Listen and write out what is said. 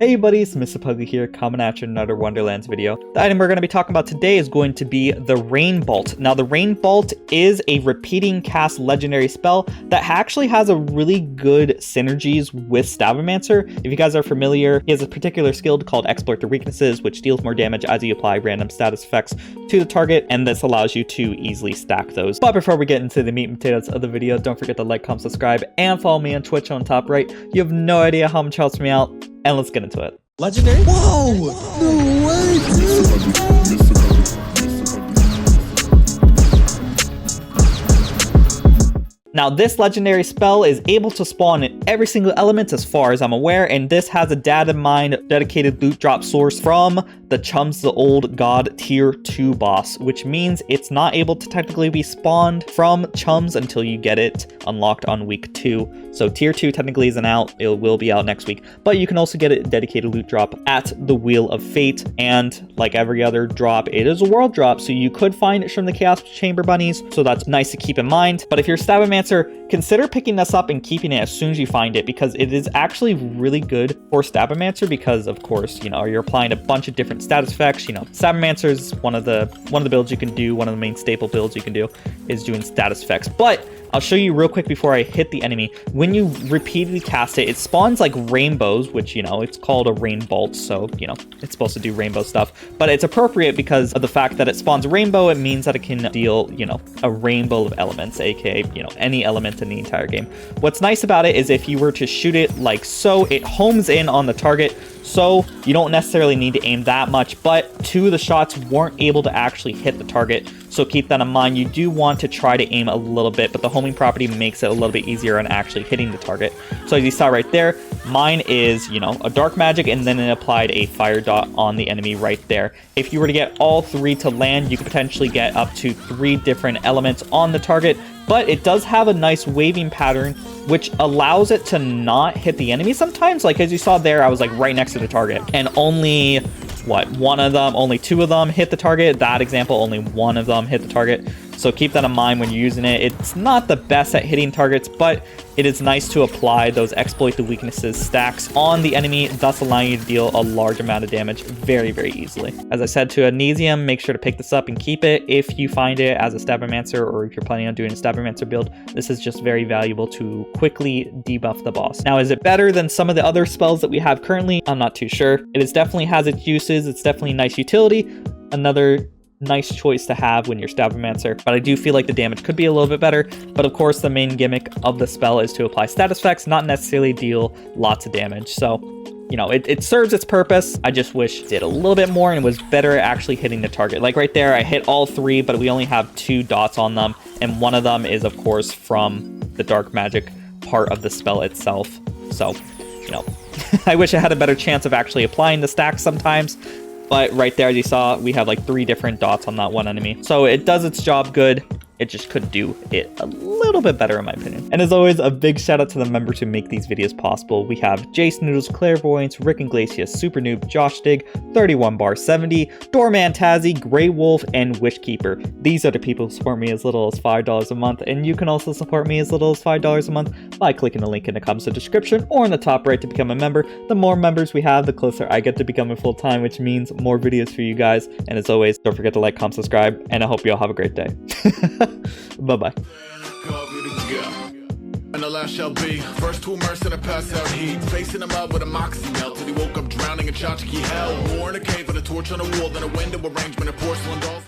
Hey buddies, Mr. Pugly here, coming at you in another Wonderlands video. The item we're going to be talking about today is going to be the Rainbolt. Now the Rainbolt is a repeating cast legendary spell that actually has a really good synergies with Stabbomancer. If you guys are familiar, he has a particular skill called Exploit Their Weaknesses, which deals more damage as you apply random status effects to the target, and this allows you to easily stack those. But before we get into the meat and potatoes of the video, don't forget to like, comment, subscribe, and follow me on Twitch on top right. You have no idea how much helps me out. And let's get into it. Legendary? Whoa! No way, dude! Now, this legendary spell is able to spawn in every single element as far as I'm aware, and this has a data mine dedicated loot drop source from the Chums the Old God tier 2 boss, which means it's not able to technically be spawned from Chums until you get it unlocked on week 2. So tier 2 technically isn't out, it will be out next week, but you can also get it dedicated loot drop at the Wheel of Fate, and like every other drop, it is a world drop, so you could find it from the Chaos Chamber bunnies, so that's nice to keep in mind. But if you're Stabbomancer, consider picking this up and keeping it as soon as you find it, because it is actually really good for Stabbomancer because, of course, you know, you're applying a bunch of different status effects. You know, Stabbomancer is one of the builds you can do, one of the main staple builds you can do is doing status effects. But I'll show you real quick before I hit the enemy. When you repeatedly cast it, it spawns like rainbows, which, you know, it's called a Rainbolt, so, you know, it's supposed to do rainbow stuff. But it's appropriate because of the fact that it spawns a rainbow. It means that it can deal, you know, a rainbow of elements, aka, you know, any element in the entire game. What's nice about it is if you were to shoot it like so, it homes in on the target, so you don't necessarily need to aim that much, but 2 of the shots weren't able to actually hit the target, so keep that in mind. You do want to try to aim a little bit, but the homing property makes it a little bit easier on actually hitting the target. So as you saw right there, mine is, you know, a dark magic, and then it applied a fire dot on the enemy right there. If you were to get all 3 to land, you could potentially get up to 3 different elements on the target, but it does have a nice waving pattern, which allows it to not hit the enemy sometimes. Like as you saw there, I was like right next to the target, and only only 2 of them hit the target. That example, only 1 of them hit the target. So keep that in mind when you're using it. It's not the best at hitting targets, but it is nice to apply those exploit the weaknesses stacks on the enemy, thus allowing you to deal a large amount of damage very, very easily. As I said to Anesium, make sure to pick this up and keep it if you find it as a Stabbomancer, or if you're planning on doing a Stabbomancer build. This is just very valuable to quickly debuff the boss. Now, is it better than some of the other spells that we have currently? I'm not too sure. It is definitely has its uses. It's definitely a nice utility. Another nice choice to have when you're Stabbomancer, but I do feel like the damage could be a little bit better. But of course, the main gimmick of the spell is to apply status effects, not necessarily deal lots of damage. So, you know, it serves its purpose. I just wish it did a little bit more and was better at actually hitting the target. Like right there, I hit all 3, but we only have 2 dots on them, and one of them is, of course, from the dark magic part of the spell itself. So, you know, I wish I had a better chance of actually applying the stack sometimes. But right there, as you saw, we have like 3 different dots on that one enemy. So it does its job good. It just could do it a little bit better, in my opinion. And as always, a big shout out to the members who make these videos possible. We have Jace Noodles, Clairvoyance, Rick Iglesias, Super Noob, Josh Dig, 31 Bar 70, Doorman Tazzy, Grey Wolf, and Wishkeeper. These are the people who support me as little as $5 a month, and you can also support me as little as $5 a month by clicking the link in the comments description or in the top right to become a member. The more members we have, the closer I get to becoming full-time, which means more videos for you guys. And as always, don't forget to like, comment, subscribe, and I hope you all have a great day. Bye-bye. And the last shall be first to immerse in a pass out heat, facing him up with a moxie melt till he woke up drowning in tchotchke hell. War in a cave with a torch on a wall, then a window arrangement of porcelain dolls.